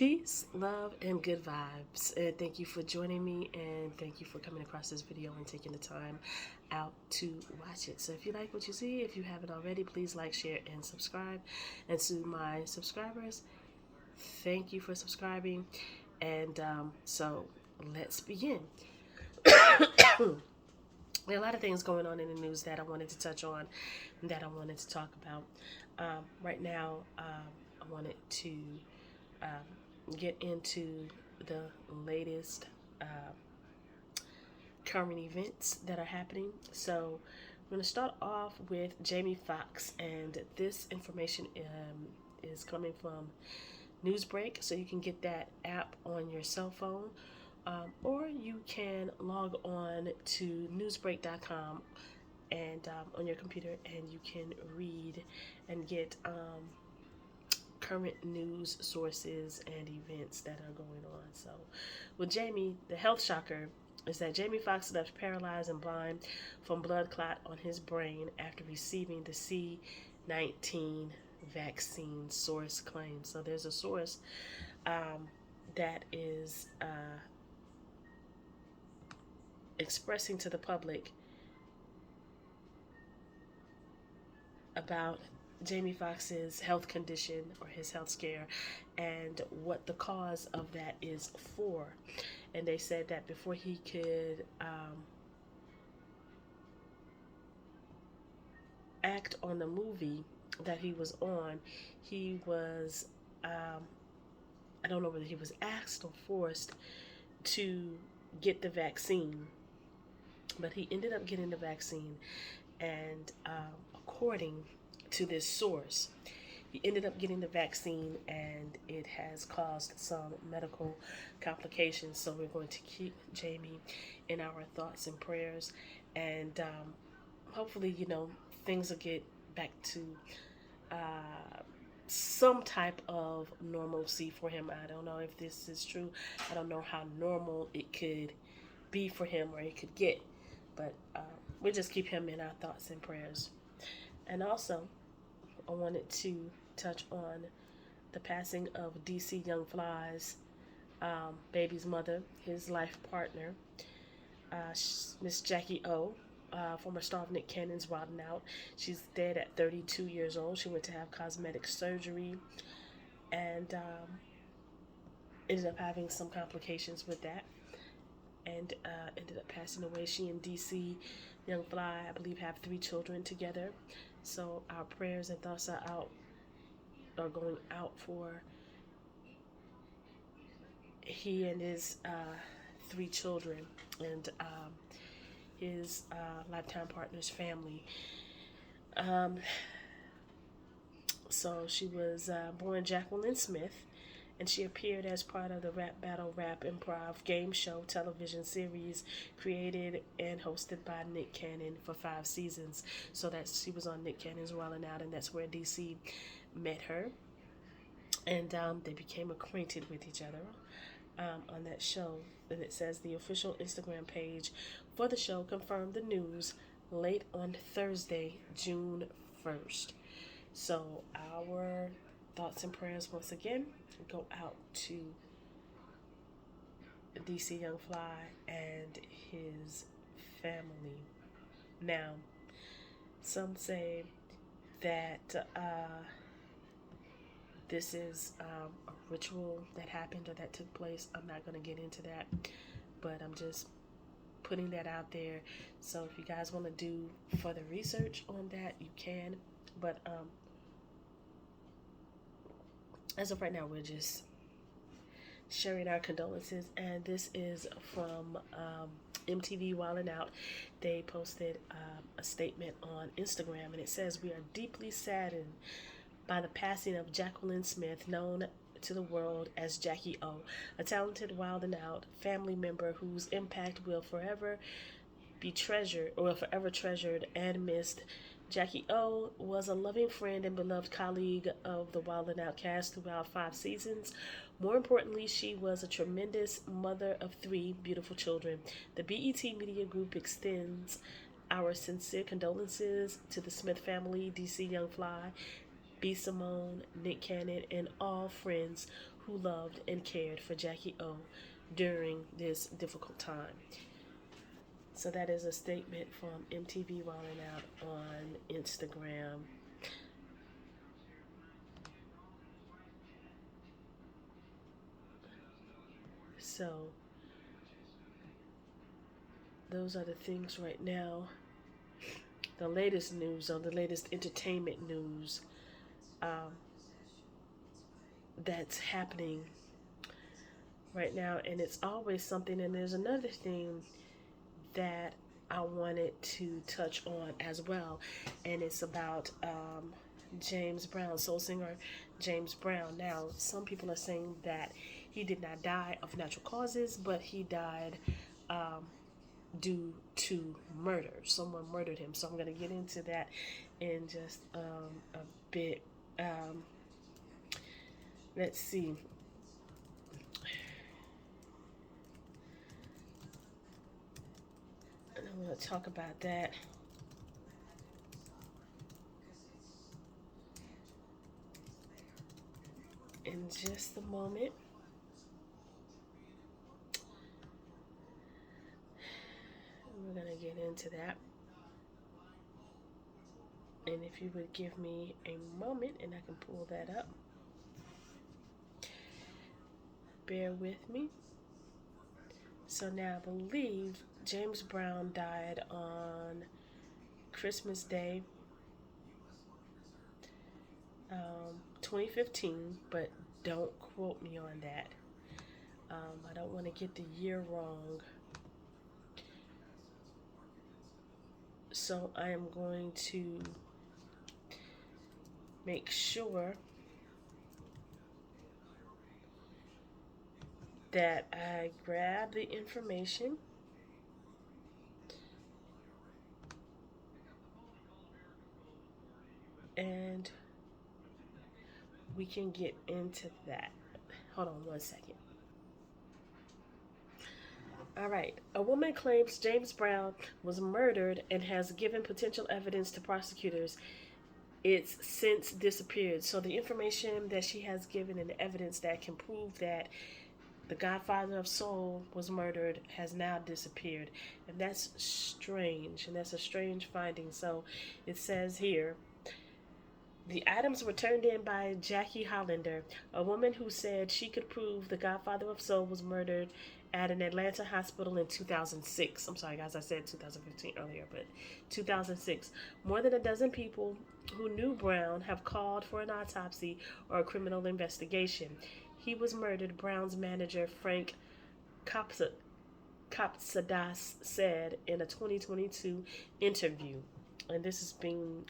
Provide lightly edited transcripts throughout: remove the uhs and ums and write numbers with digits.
Peace, love, and good vibes. And thank you for joining me, and thank you for coming across this video and taking the time out to watch it. So if you like what you see, if you haven't already, please like, share, and subscribe. And to my subscribers, thank you for subscribing. And so let's begin. There are a lot of things going on in the news that I wanted to touch on, that I wanted to talk about. Right now, I wanted to get into the latest current events that are happening. So I'm going to start off with Jamie Foxx, and this information is coming from Newsbreak, so you can get that app on your cell phone, or you can log on to newsbreak.com and on your computer, and you can read and get current news sources and events that are going on. So with Jamie, the health shocker is that Jamie Foxx left paralyzed and blind from blood clot on his brain after receiving the C-19 vaccine, source claims. So there's a source that is expressing to the public about Jamie Foxx's health condition or his health scare and what the cause of that is for. And they said that before he could act on the movie that he was on, he was, I don't know whether he was asked or forced to get the vaccine, but he ended up getting the vaccine. And according to this source, he ended up getting the vaccine, and it has caused some medical complications. So we're going to keep Jamie in our thoughts and prayers, and hopefully, things will get back to some type of normalcy for him. I don't know if this is true. I don't know how normal it could be for him, or it could get, but we'll just keep him in our thoughts and prayers. And also, I wanted to touch on the passing of DC Young Fly's baby's mother, his life partner, Miss Jackie O, former star of Nick Cannon's Wild 'N Out. She's dead at 32 years old. She went to have cosmetic surgery and ended up having some complications with that, and ended up passing away. She and DC Young Fly, I believe, have 3 children together. So our prayers and thoughts are going out for he and his 3 children, and his lifetime partner's family. So she was born Jacqueline Smith, and she appeared as part of the Rap Battle Rap Improv game show television series created and hosted by Nick Cannon for 5 seasons. So she was on Nick Cannon's Wild 'N Out, and that's where DC met her, and they became acquainted with each other on that show. And it says the official Instagram page for the show confirmed the news late on Thursday, June 1st. So our thoughts and prayers once again go out to DC Young Fly and his family. Now, some say that this is a ritual that happened or that took place. I'm not going to get into that, but I'm just putting that out there. So if you guys want to do further research on that, you can. But as of right now, we're just sharing our condolences. And this is from MTV Wild 'N Out. They posted a statement on Instagram, and it says, "We are deeply saddened by the passing of Jacqueline Smith, known to the world as Jackie O, a talented Wild 'N Out family member whose impact will forever be treasured, or forever treasured and missed. Jackie O was a loving friend and beloved colleague of the Wild 'N Out cast throughout 5 seasons. More importantly, she was a tremendous mother of 3 beautiful children. The BET Media Group extends our sincere condolences to the Smith family, DC Young Fly, B. Simone, Nick Cannon, and all friends who loved and cared for Jackie O during this difficult time. So that is a statement from MTV rolling out on Instagram. So those are the things right now. The latest news, on the latest entertainment news, um, that's happening right now. And it's always something. And there's another thing that I wanted to touch on as well, and it's about James Brown, soul singer James Brown. Now, some people are saying that he did not die of natural causes, but he died due to murder. Someone murdered him. So I'm going to get into that in just a bit. Let's see. And I'm going to talk about that. In just a moment. We're going to get into that. And if you would give me a moment and I can pull that up. Bear with me. So now I believe James Brown died on Christmas Day, 2015, but don't quote me on that. I don't want to get the year wrong. So I am going to make sure that I grab the information and we can get into that. Hold on one second. All right. A woman claims James Brown was murdered and has given potential evidence to prosecutors. It's since disappeared. So the information that she has given and the evidence that can prove that the godfather of soul was murdered has now disappeared. And that's strange. And that's a strange finding. So it says here, the items were turned in by Jackie Hollander, a woman who said she could prove the godfather of soul was murdered at an Atlanta hospital in 2006. I'm sorry, guys, I said 2015 earlier, but 2006. More than a dozen people who knew Brown have called for an autopsy or a criminal investigation. He was murdered, Brown's manager, Frank Kopsadas, said in a 2022 interview. And this is being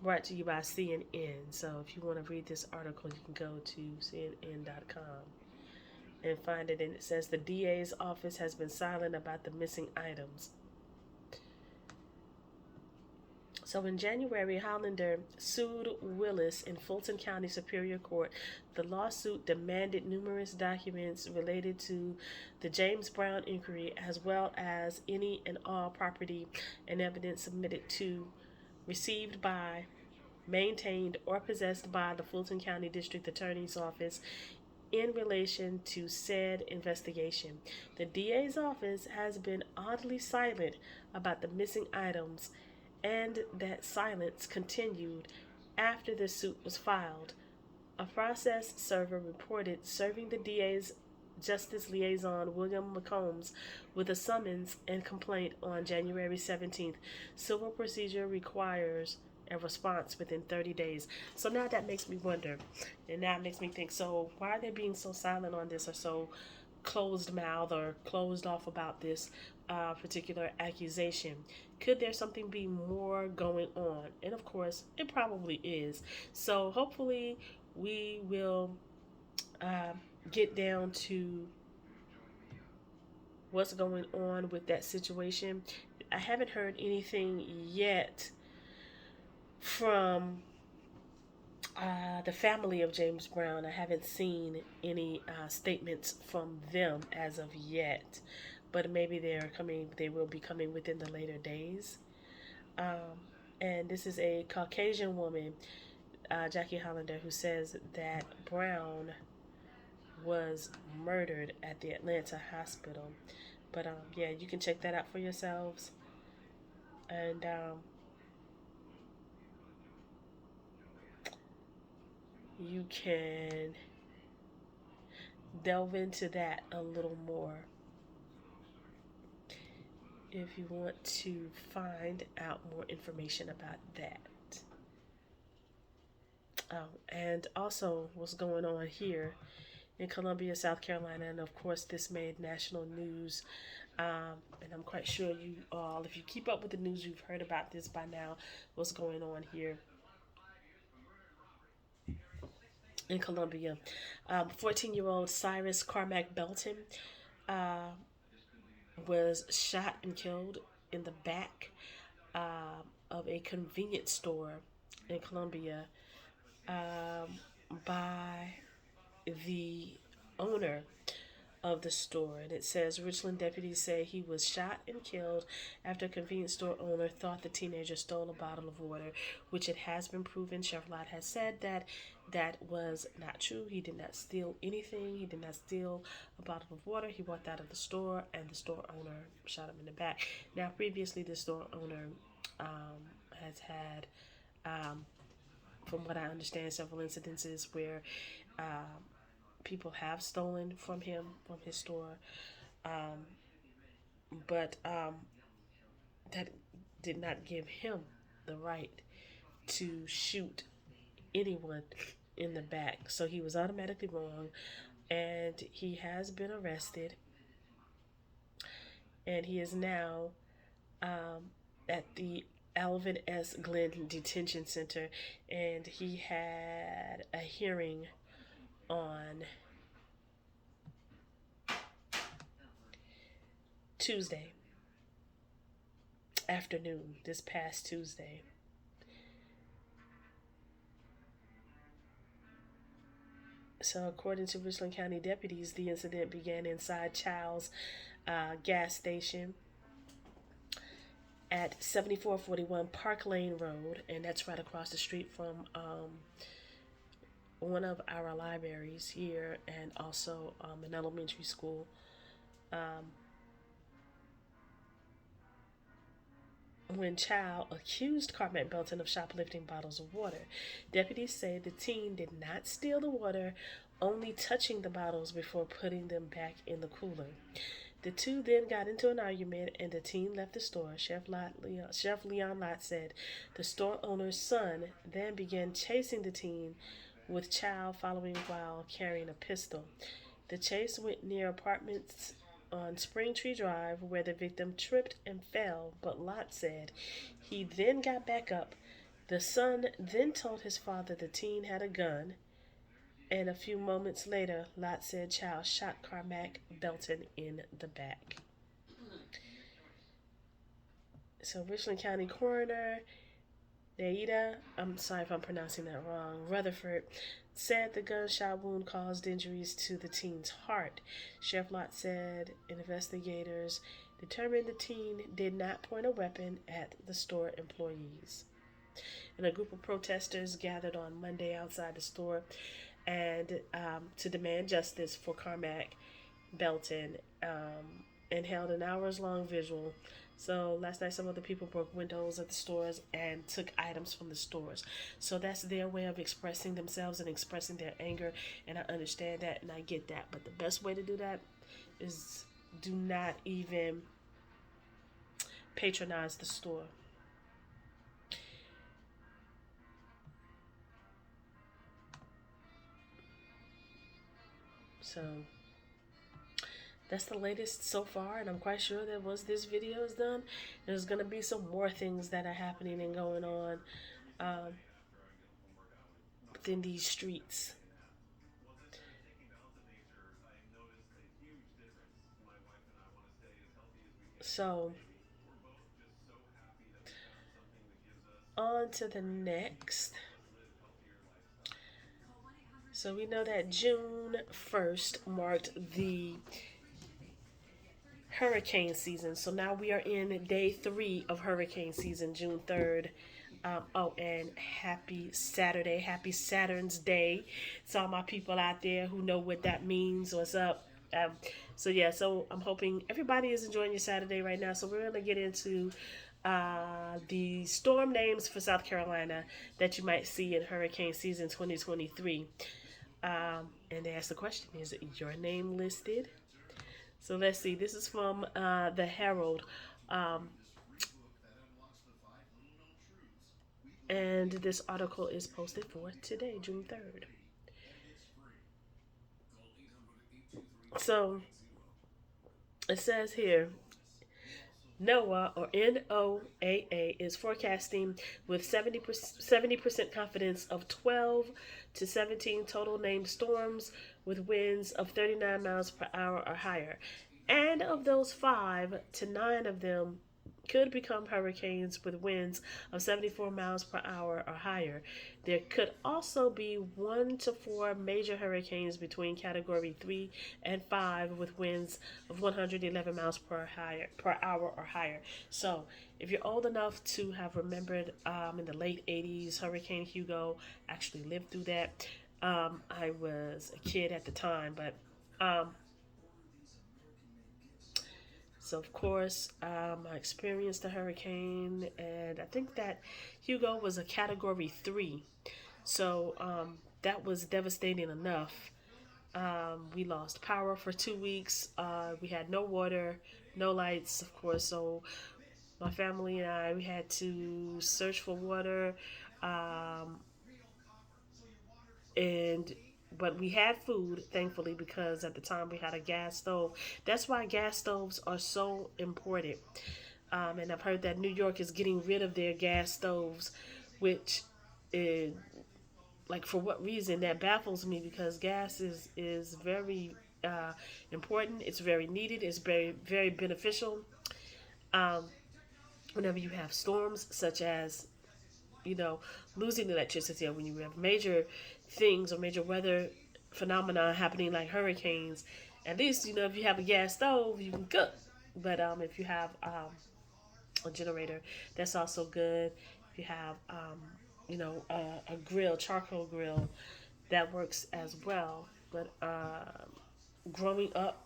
brought to you by CNN. So if you want to read this article, you can go to CNN.com and find it. And it says the DA's office has been silent about the missing items. So in January, Hollander sued Willis in Fulton County Superior Court. The lawsuit demanded numerous documents related to the James Brown inquiry, as well as any and all property and evidence submitted to, received by, maintained, or possessed by the Fulton County District Attorney's Office in relation to said investigation. The DA's office has been oddly silent about the missing items, and that silence continued after the suit was filed. A process server reported serving the DA's Justice Liaison William McCombs with a summons and complaint on January 17th. Civil procedure requires a response within 30 days. So now that makes me wonder, and that makes me think, so why are they being so silent on this, or so closed mouth or closed off about this particular accusation? Could there something be more going on? And of course, it probably is. So hopefully we will get down to what's going on with that situation. I haven't heard anything yet from the family of James Brown. I haven't seen any statements from them as of yet, but maybe they will be coming within the later days. And this is a Caucasian woman. Jackie Hollander, who says that Brown was murdered at the Atlanta hospital. But yeah, you can check that out for yourselves. And you can delve into that a little more if you want to find out more information about that. And also, what's going on here in Columbia, South Carolina, and of course, this made national news. And I'm quite sure you all, if you keep up with the news, you've heard about this by now. What's going on here in Columbia? 14-year-old Cyrus Carmack Belton uh, was shot and killed in the back of a convenience store in Columbia by the owner of the store. And it says Richland deputies say he was shot and killed after a convenience store owner thought the teenager stole a bottle of water, which it has been proven. Chevrolet has said that that was not true. He did not steal anything. He did not steal a bottle of water. He walked out of the store and the store owner shot him in the back. Now, previously, the store owner has had, from what I understand, several incidences where people have stolen from him, from his store. But that did not give him the right to shoot anyone in the back. So he was automatically wrong, and he has been arrested, and he is now at the Alvin S. Glenn Detention Center, and he had a hearing on Tuesday afternoon, this past Tuesday. So, according to Richland County deputies, the incident began inside Chow's gas station at 7441 Park Lane Road, and that's right across the street from one of our libraries here, and also an elementary school. When Chow accused Carmack Belton of shoplifting bottles of water, deputies say the teen did not steal the water, only touching the bottles before putting them back in the cooler. The two then got into an argument and the teen left the store. Chef Leon Lott said the store owner's son then began chasing the teen, with Chow following while carrying a pistol. The chase went near apartments on Springtree Drive, where the victim tripped and fell, but Lott said he then got back up. The son then told his father the teen had a gun, and a few moments later, Lott said Chow shot Carmack Belton in the back. So Richland County Coroner Naida, I'm sorry if I'm pronouncing that wrong, Rutherford, said the gunshot wound caused injuries to the teen's heart. Sheriff Lott said investigators determined the teen did not point a weapon at the store employees. And a group of protesters gathered on Monday outside the store and to demand justice for Carmack Belton and held an hours-long vigil. So last night some other people broke windows at the stores and took items from the stores. So that's their way of expressing themselves and expressing their anger, and I understand that and I get that. But the best way to do that is do not even patronize the store. So that's the latest so far, and I'm quite sure that once this video is done, there's going to be some more things that are happening and going on within these streets. So, on to the next. So we know that June 1st marked the hurricane season. So now we are in day 3 of hurricane season, June 3rd. Oh, and happy Saturday, happy Saturn's Day. To all my people out there who know what that means, what's up. Um, so yeah, so I'm hoping everybody is enjoying your Saturday right now. So we're gonna get into the storm names for South Carolina that you might see in hurricane season 2023. And they ask the question: is your name listed? So let's see. This is from the Herald. Um, and this article is posted for today, June 3rd. So it says here NOAA, or NOAA, is forecasting with 70% confidence of 12 to 17 total named storms with winds of 39 miles per hour or higher. And of those, 5 to 9 of them could become hurricanes with winds of 74 miles per hour or higher. There could also be 1 to 4 major hurricanes between category 3 and 5 with winds of 111 miles per hour or higher. So, if you're old enough to have remembered in the late 80s, Hurricane Hugo actually lived through that. I was a kid at the time, but so of course, I experienced a hurricane, and I think that Hugo was a Category 3. So that was devastating enough. We lost power for 2 weeks. We had no water, no lights, of course. So my family and I, we had to search for water, um, and but we had food, thankfully, because at the time we had a gas stove. That's why gas stoves are so important. And I've heard that New York is getting rid of their gas stoves, which is, like, for what reason? That baffles me, because gas is very important. It's very needed. It's very beneficial. Um, Whenever you have storms such as, you know, losing electricity, or when you have major things or major weather phenomena happening like hurricanes, at least, if you have a gas stove, you can cook. But if you have a generator, that's also good. If you have a grill, charcoal grill, that works as well. But growing up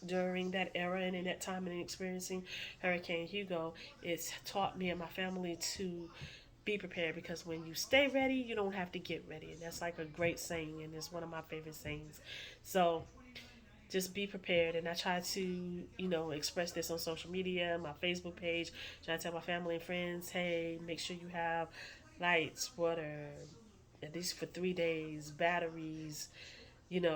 during that era and in that time and experiencing Hurricane Hugo, it's taught me and my family to be prepared, because when you stay ready, you don't have to get ready. And that's like a great saying, and it's one of my favorite sayings. So just be prepared. And I try to, express this on social media, my Facebook page. Try to tell my family and friends, hey, make sure you have lights, water, at least for 3 days, batteries, and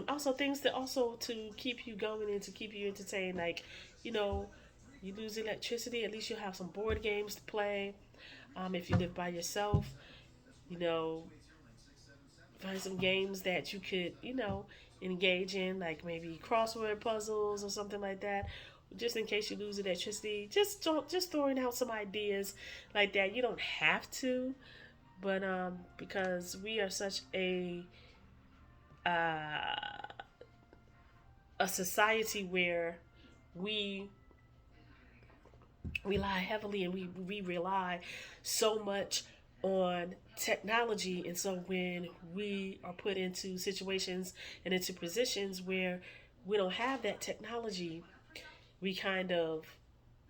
also things that also to keep you going and to keep you entertained. Like, you know, you lose electricity, at least you'll have some board games to play. If you live by yourself, you know, find some games that you could, engage in, like maybe crossword puzzles or something like that. Just in case you lose electricity, just throwing out some ideas like that. You don't have to, but because we are such uh, a society where we rely heavily, and we rely so much on technology. And so when we are put into situations and into positions where we don't have that technology, we kind of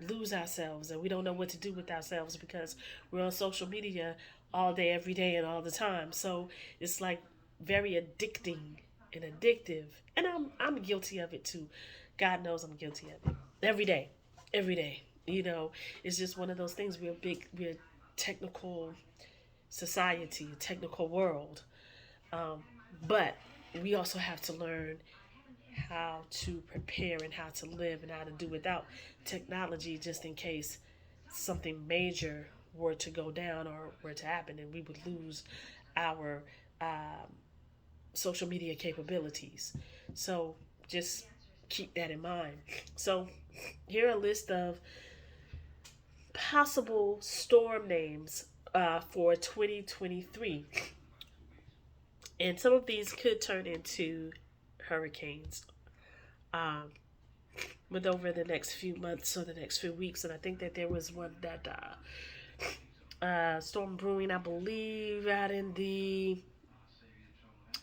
lose ourselves, and we don't know what to do with ourselves, because we're on social media all day, every day, and all the time. So it's like very addicting and addictive. And I'm guilty of it too. God knows I'm guilty of it. Every day. Every day. It's just one of those things. We're a technical society, a technical world. But we also have to learn how to prepare and how to live and how to do without technology, just in case something major were to go down or were to happen, and we would lose our social media capabilities. So just keep that in mind. So here are a list of possible storm names for 2023. And some of these could turn into hurricanes with over the next few months or the next few weeks. And I think that there was one that Storm brewing, I believe, out in the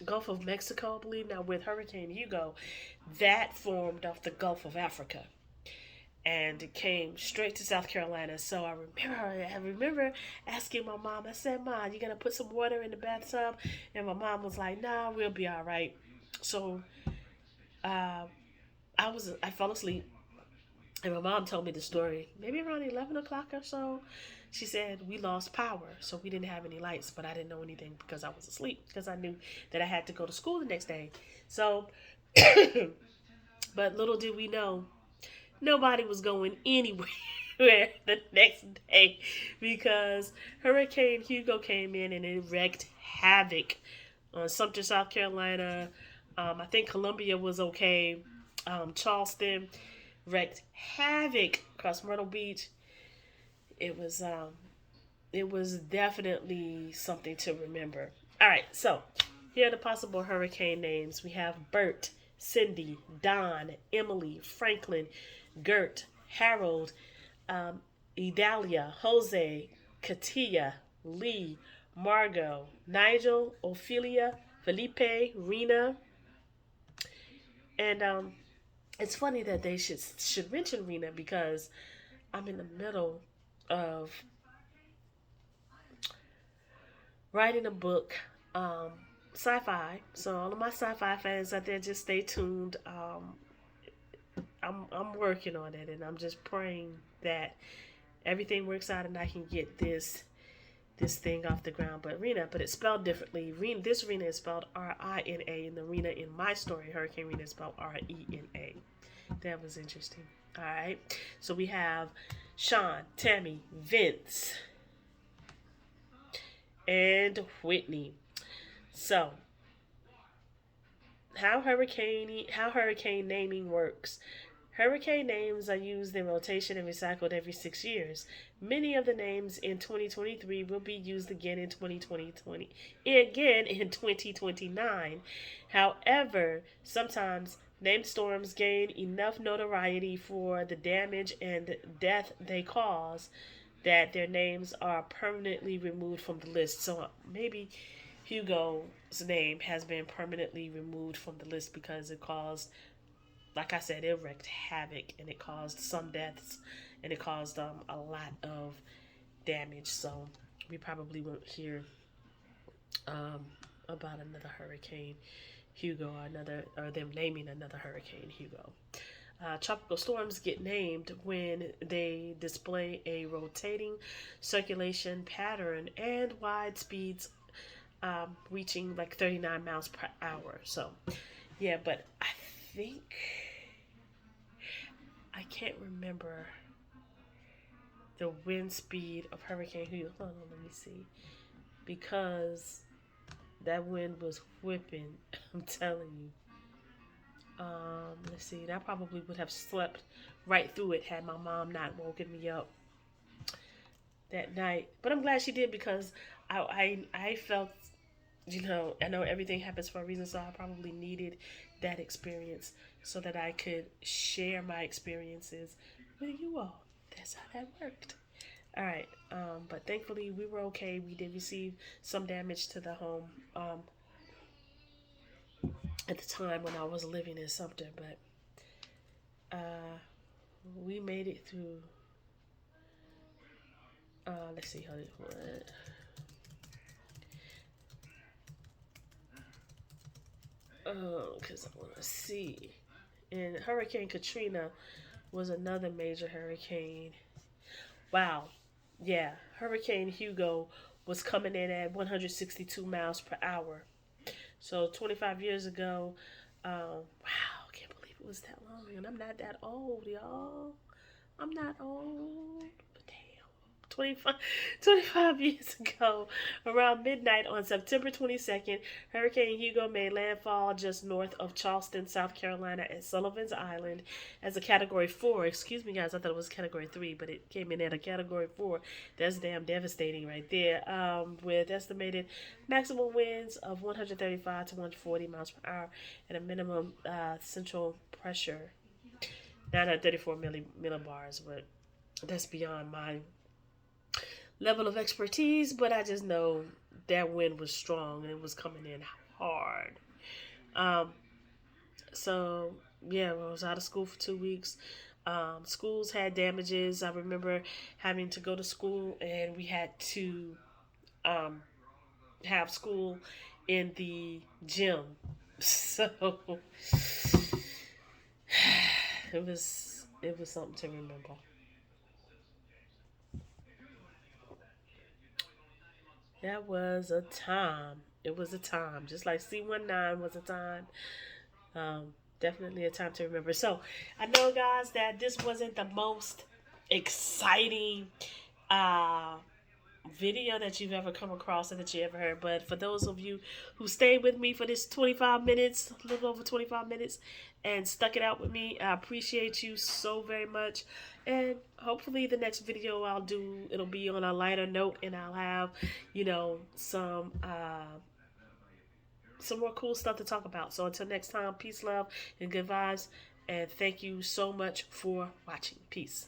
Gulf of Mexico, I believe. Now, with Hurricane Hugo, that formed off the Gulf of Africa, and it came straight to South Carolina. So I remember asking my mom. I said, "Mom, you gonna put some water in the bathtub?" And my mom was like, "Nah, we'll be all right." So uh, I fell asleep, and my mom told me the story maybe around 11 o'clock or so. She said we lost power, so we didn't have any lights, but I didn't know anything because I was asleep because I knew that I had to go to school the next day. So, but little did we know, nobody was going anywhere the next day because Hurricane Hugo came in and it wreaked havoc on Sumter, South Carolina. I think Columbia was okay. Charleston wreaked havoc across Myrtle Beach. It was um, it was definitely something to remember. All right, so here are the possible hurricane names. We have Bert, Cindy, Don, Emily, Franklin, Gert, Harold, um, Idalia, Jose, Katia, Lee, Margot, Nigel, Ophelia, Felipe, Rena, and it's funny that they should mention Rena because I'm in the middle of writing a book, um, sci-fi. So all of my sci-fi fans out there, just stay tuned. I'm working on it, and I'm just praying that everything works out and I can get this thing off the ground. But Rena, but it's spelled differently. Rena, this Rena is spelled Rina, and the Rena in my story, Hurricane Rena, is spelled Rena. That was interesting. All right, so we have Sean, Tammy, Vince, and Whitney. So how hurricane naming works. Hurricane names are used in rotation and recycled every 6 years. Many of the names in 2023 will be used again in 2020, again in 2029. However, sometimes named storms gain enough notoriety for the damage and death they cause that their names are permanently removed from the list. So maybe Hugo's name has been permanently removed from the list because it caused, like I said, it wreaked havoc and it caused some deaths and it caused a lot of damage. So we probably won't hear um, about another Hurricane Hugo or them naming another Hurricane Hugo. Tropical storms get named when they display a rotating circulation pattern and wide speeds reaching like 39 miles per hour. So, yeah, but I think I can't remember the wind speed of Hurricane Hugo. Hold on, let me see. Because that wind was whipping. I'm telling you. Let's see. I probably would have slept right through it had my mom not woken me up that night. But I'm glad she did because I felt, I know everything happens for a reason, so I probably needed that experience so that I could share my experiences with you all. That's how that worked. All right, but thankfully we were okay. We did receive some damage to the home at the time when I was living in Sumter, but we made it through. Let's see how it went. Because I want to see. And Hurricane Katrina was another major hurricane. Wow. Yeah. Hurricane Hugo was coming in at 162 miles per hour. So 25 years ago, wow, I can't believe it was that long. And I'm not that old, y'all. I'm not old. But damn. 25, 25 years ago, around midnight on September 22nd, Hurricane Hugo made landfall just north of Charleston, South Carolina at Sullivan's Island as a Category 4. Excuse me, guys, I thought it was Category 3, but it came in at a Category 4. That's damn devastating right there. With estimated maximum winds of 135 to 140 miles per hour and a minimum central pressure 934 millibars, but that's beyond my level of expertise, but I just know that wind was strong and it was coming in hard. Um, so yeah, I was out of school for 2 weeks. Schools had damages. I remember having to go to school, and we had to um, have school in the gym. So it was something to remember. That was a time. It was a time, just like C19 was a time. Um, Definitely a time to remember. So I know, guys, that this wasn't the most exciting uh, video that you've ever come across or that you ever heard. But for those of you who stayed with me for this 25 minutes, a little over 25 minutes, and stuck it out with me, I appreciate you so very much. And hopefully, the next video I'll do, it'll be on a lighter note, and I'll have, some more cool stuff to talk about. So until next time, peace, love, and good vibes. And thank you so much for watching. Peace.